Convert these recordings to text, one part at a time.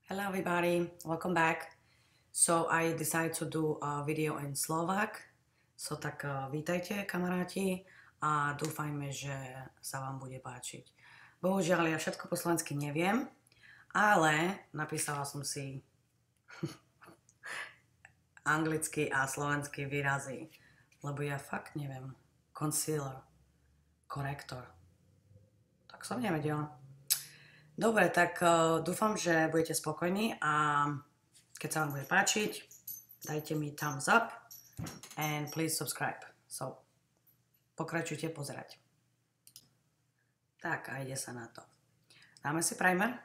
Hello everybody, welcome back. So I decided to do a video in Slovak. So tak vítajte kamaráti a dúfajme, že sa vám bude páčiť. Bohužiaľ ja všetko po slovensky neviem, ale napísala som si anglicky a slovenský výrazy, lebo ja fakt neviem. Concealer, korektor. Tak som nevedela. Dobre, tak dúfam, že budete spokojní a keď sa vám bude páčiť, dajte mi thumbs up and please subscribe. So, pokračujte pozerať. Tak a ide sa na to. Dáme si primer.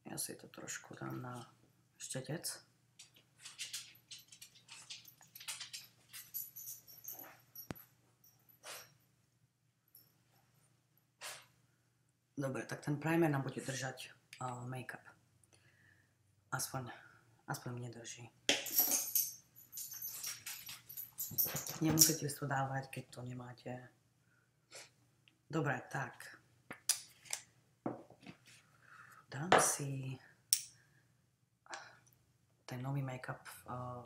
Ja si to trošku dám na štetec. Dobre, tak ten primer nám bude držať make-up. Aspoň mne drží. Nemusíte si to dávať, keď to nemáte. Dobre, tak. Dám si ten nový make-up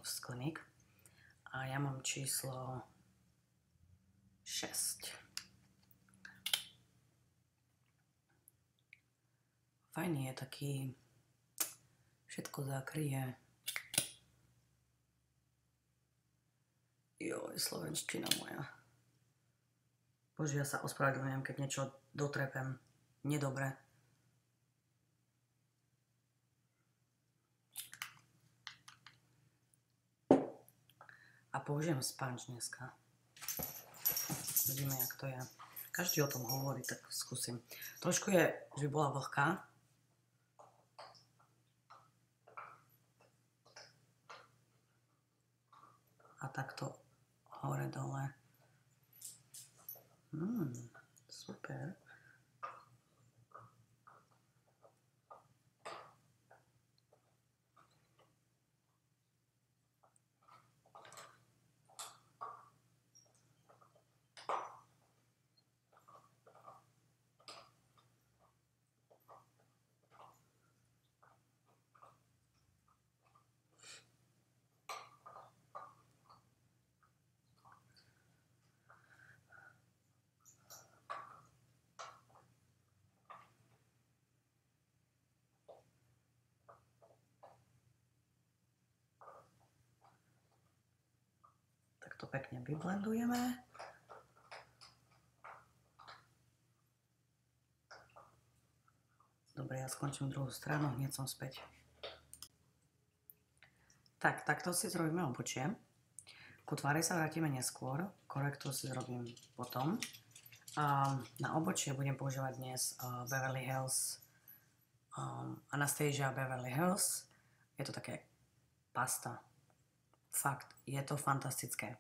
z Clinique. A ja mám číslo 6. Fajný je taký, všetko zakryje. Joj, slovenština moja. Bože, ja sa ospravedlňujem, keď niečo dotrepem nedobre. A použijem sponge dneska. Vidíme, jak to je. Každý o tom hovorí, tak skúsim. Trošku je, že by bola vlhká. A takto hore dole. Super. To pekne vyblendujeme. Dobre, ja skončím druhú stranu, hneď som späť. Tak, takto si zrobíme obočie. Ku tvári sa vrátime neskôr, korektor si zrobím potom. Na obočie budem používať dnes Beverly Hills, Anastasia Beverly Hills. Je to také pasta. Fakt, je to fantastické.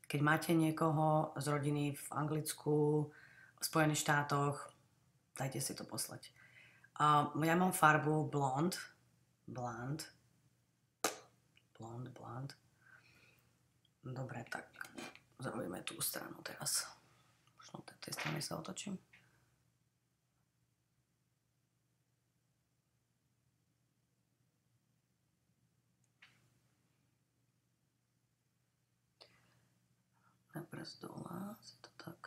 Keď máte niekoho z rodiny v Anglicku, v Spojených štátoch, dajte si to poslať. Ja mám farbu blond. Dobre, tak zrobíme tú stranu teraz. Možno tej strany sa otočím. Najprv z dola si to tak.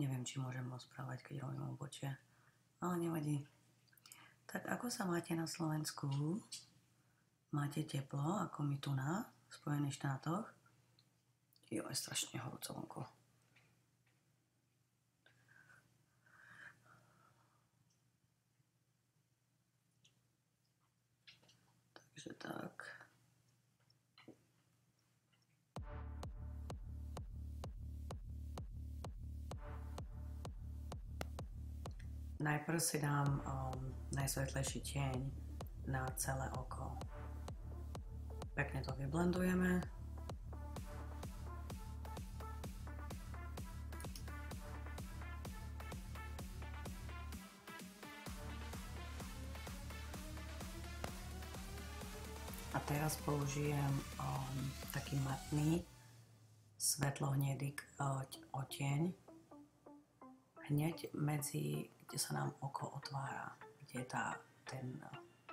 Neviem, či môžem rozprávať, keď robím obočie, ale nevadí. Tak ako sa máte na Slovensku? Máte teplo, ako my tu na Spojených štátoch? Jo, je strašne horúco vonku. Takže tak. Najprv si dám najsvetlejší tieň na celé oko. Pekne to vyblendujeme. A teraz použijem taký matný svetlo-hnedý odtieň hneď medzi, kde sa nám oko otvára, kde je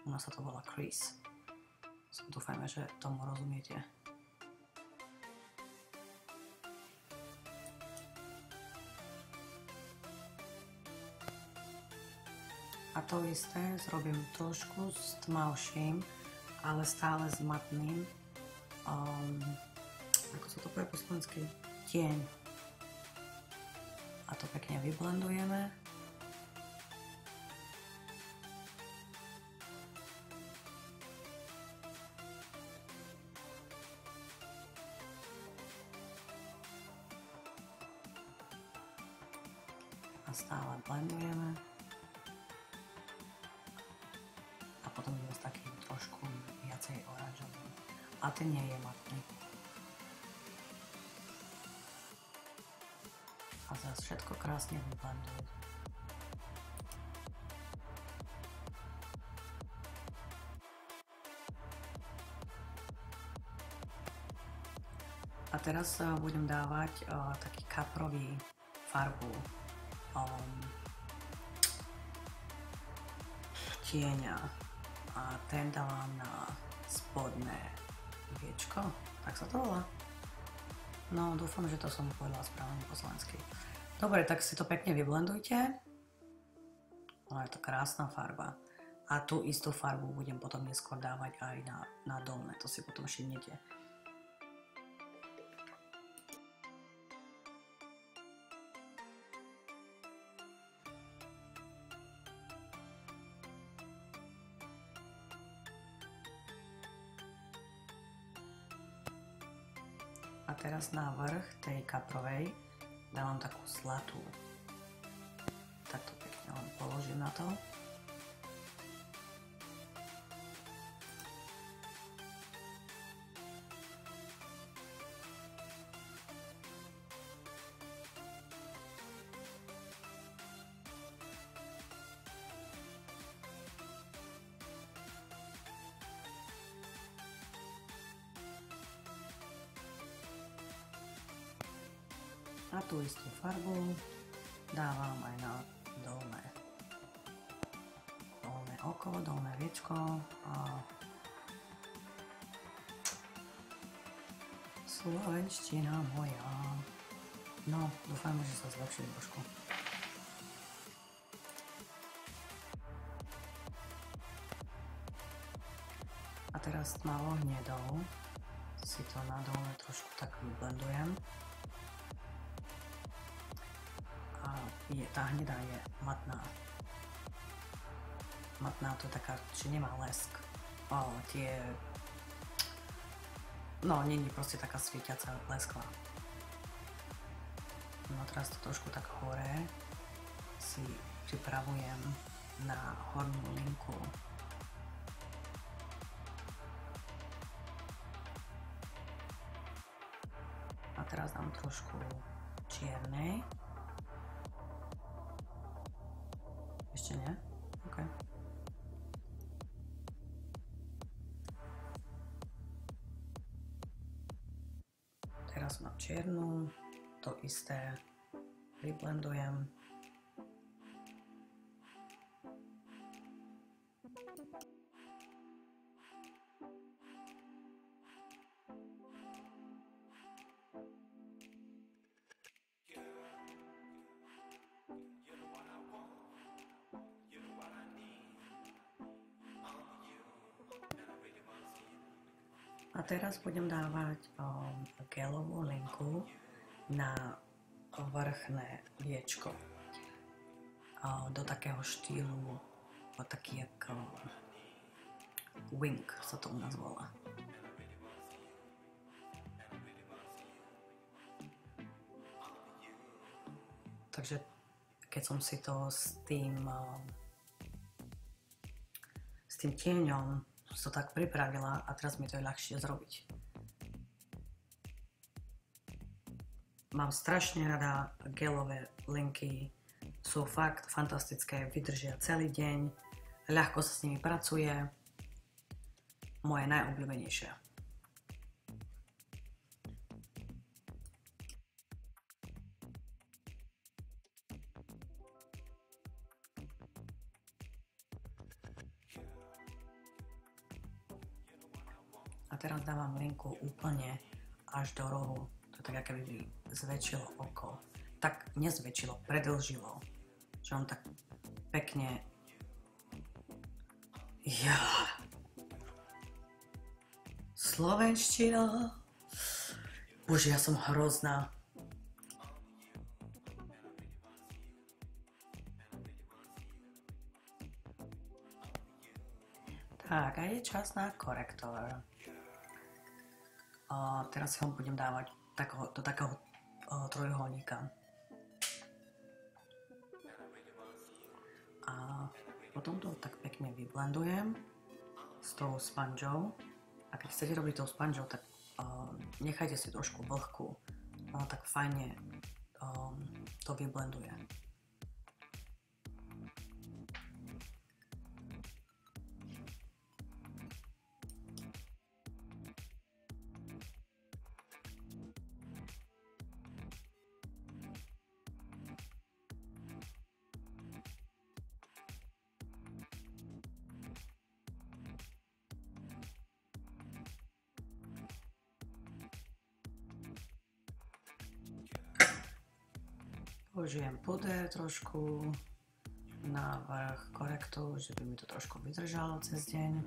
u nás sa to volá crease. Dúfajme, že tomu rozumiete. A to isté zrobím trošku s tmavším, ale stále s matným, ako sa to povie po slovensky, tieň. A to pekne vyblendujeme. A stále blendujeme. A potom je taký trošku viacej oranžový. A ten nie je matný. A zase všetko krásne vyblendujem. A teraz budem dávať taký kaprový farbu tieňa. A ten dávam na spodné viečko, tak sa to volá. No, dúfam, že to som povedala správne po slovensky. Dobre, tak si to pekne vyblendujte. No, je to krásna farba. A tú istú farbu budem potom neskôr dávať aj na dolné, to si potom všimnete. A teraz na vrch tej kaprovej dávam takú zlatú. Takto pekne len položím na to. A tú istú farbu dávam aj na dolné oko, dolné viečko a slovenština moja. No, dúfajme, že sa zlepší trošku. A teraz tmavo hnedou si to na dolné trošku tak vyblendujem. Tá hnedá je matná. Matná to je taká, že nemá lesk. No, nie je proste taká svietiaca lesklá. No teraz to trošku tak hore si pripravujem na hornú linku. A teraz dám trošku čiernej. Ešte nie? OK. Teraz mám čiernu, to isté vyblendujem. A teraz budem dávať gelovú linku na vrchné viečko. Do takého štýlu, taký ako wing sa to u nás volá. Takže keď som si to s tým tieňom to tak pripravila a teraz mi to je ľahšie zrobiť. Mám strašne rada gelové linky, sú fakt fantastické, vydržia celý deň, ľahko sa s nimi pracuje moje najobľúbenejšie. A teraz dávam linku úplne až do rohu. To je tak, ako by zväčšilo oko. Tak nezväčšilo, predĺžilo. Že on tak pekne... Ja. Slovenština. Bože, ja som hrozná. Tak, a je čas na korektor. A teraz ho budem dávať do takého trojuholníka. A potom to tak pekne vyblendujem s tou sponžou. A keď chcete robiť tou sponžou, tak nechajte si trošku vlhku. Ono tak fajne to vyblenduje. Použijem puder trošku na vrch korektu, že by mi to trošku vydržalo cez deň.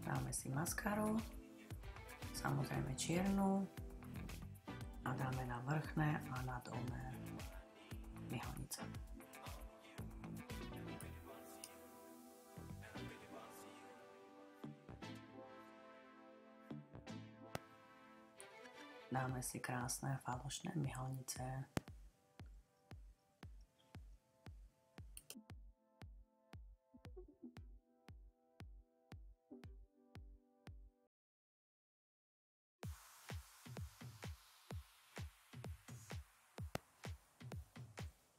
Dáme si maskáru, samozrejme čiernu a dáme na vrchné a na dolné myhalnice. Dáme si krásne falošné myhalnice.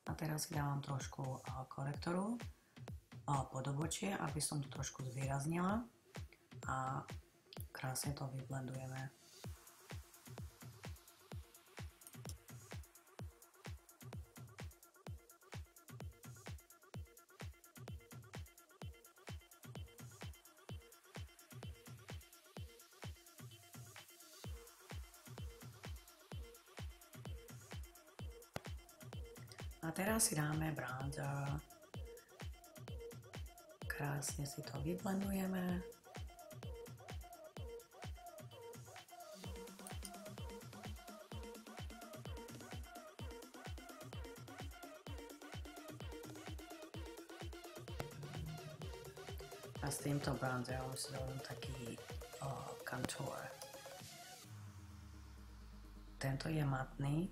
A teraz si dávam trošku korektoru pod obočie, aby som to trošku zvýraznila a krásne to vyblendujeme. A teraz si dáme bronzer. Krásne si to vyblendujeme. A s týmto bronzerom si robím taký contour. Tento je matný.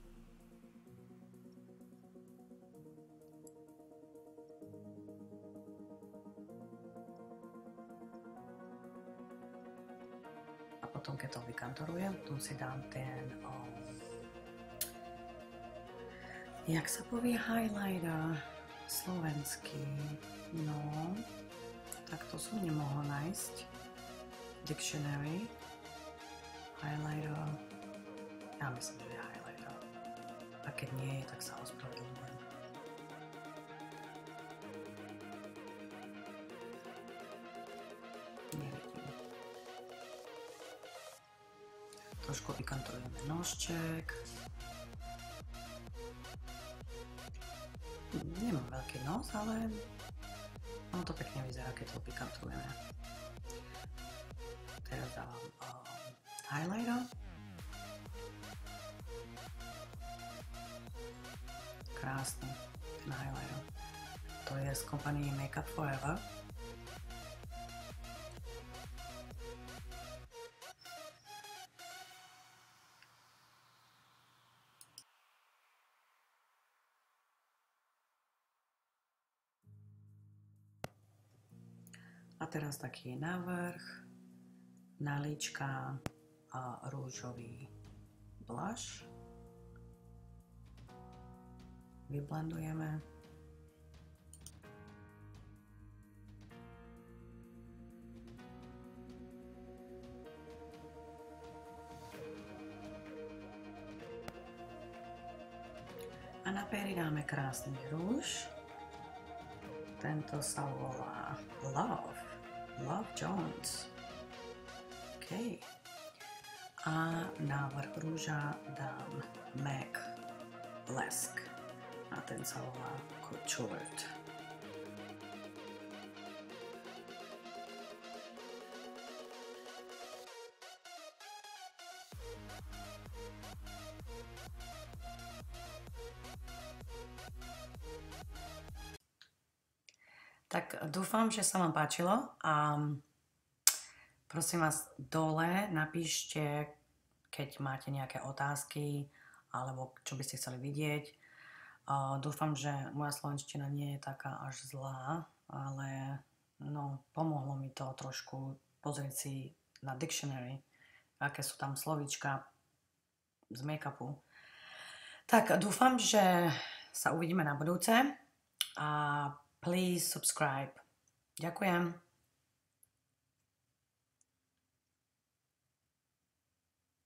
A potom, keď to vykantorujem, tu si dám ten, jak sa povie highlighter slovenský, no, tak to som nemohla nájsť. Dictionary, highlighter, ja myslím, že je highlighter. A keď nie je, tak sa ospravedlňujem. Nevidím. Trošku vykontrolujeme nožček. Nemám veľký nos, ale ono to pekne vyzerá, keď to vykontrolujeme. Teraz dávam highlighter. Krásny ten highlighter. To je z kompanie Makeup Forever. A teraz taký navrch, nalička a rúžový blush. Vyblendujeme. A na pery dáme krásny rúž. Tento sa volá Love Jones. OK. A na vrch rúža dám MAC Blesk. A ten sa volá Coutured. Tak dúfam, že sa vám páčilo a prosím vás dole napíšte, keď máte nejaké otázky alebo čo by ste chceli vidieť. Dúfam, že moja slovenština nie je taká až zlá, ale no, pomohlo mi to trošku pozrieť si na dictionary, aké sú tam slovíčka z make-upu. Tak dúfam, že sa uvidíme na budúce a please subscribe. Ďakujem.